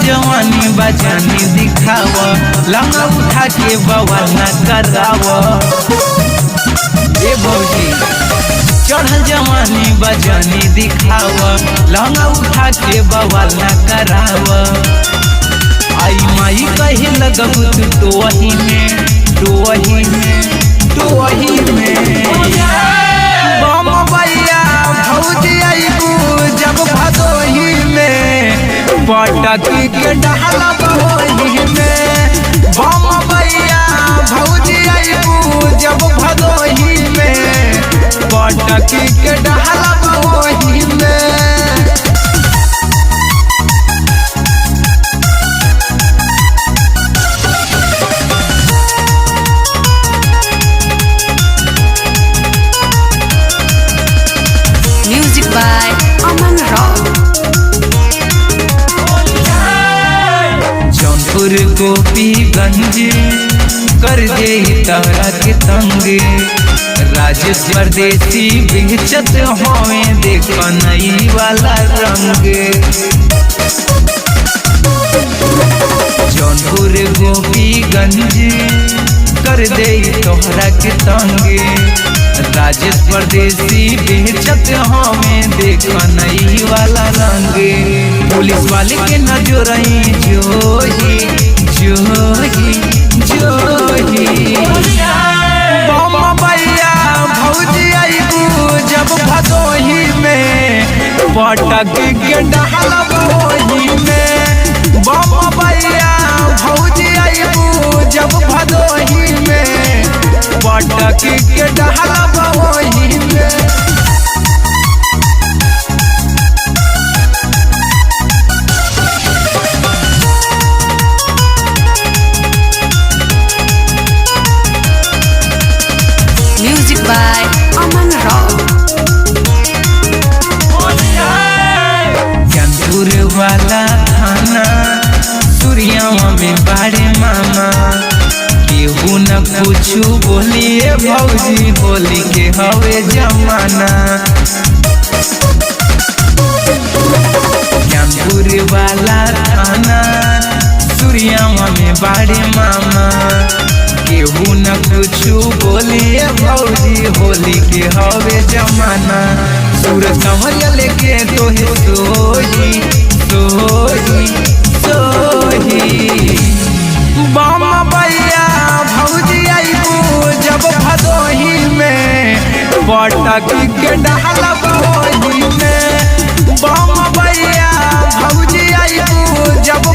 जवानी बजानी दिखाव लंगा उठा के बवाल न कराव। ए भौजी चढ़ल जवानी बजानी दिखाव लंगा उठा के बवाल न कराव। आई माई कहे लगब तो वही में बम भैया भौजी आईबू जब भदोही में पटक के डहला बहोही में। बम भैया भौजी आईबू जब भदोही में पटक के डहला बहोही में। Music by Aman Rao। Jaunpur Gopiganj कर दे तारा के तंग। राजेश परदेसी बेचत होवे देख नई वाला रंग। जौनपुर गोपीगंज कर दे तोहरा के तंग। राजेश परदेसी बेचत हमें देख नई वाला रंग। पुलिस वाले के नजरई जोही जोही जोही। बम भैया भौजी आईबू जब भदोही में पटक के डहला बहोही में। बम भैया भौजी आईबू जब भदोही में पटक के डहला बहोही में। Music by Aman Rao। जंतुर वाला थाना सूर्यावा में बाड़े मामा। केहू न पूछू बोलिए भौजी बोली के हवे जमाना। जंतुर वाला थाना सूर्यावा में बाड़े मामा। केहू न पूछू बोलिए भौजी होली के हवे जमाना। सूरज कमरिया लेके तोहे सोही सोही सोही। बम भैया भौजी आईबू जब भदोही में पटक के डहला बहोही में। बम भैया भौजी आईबू जब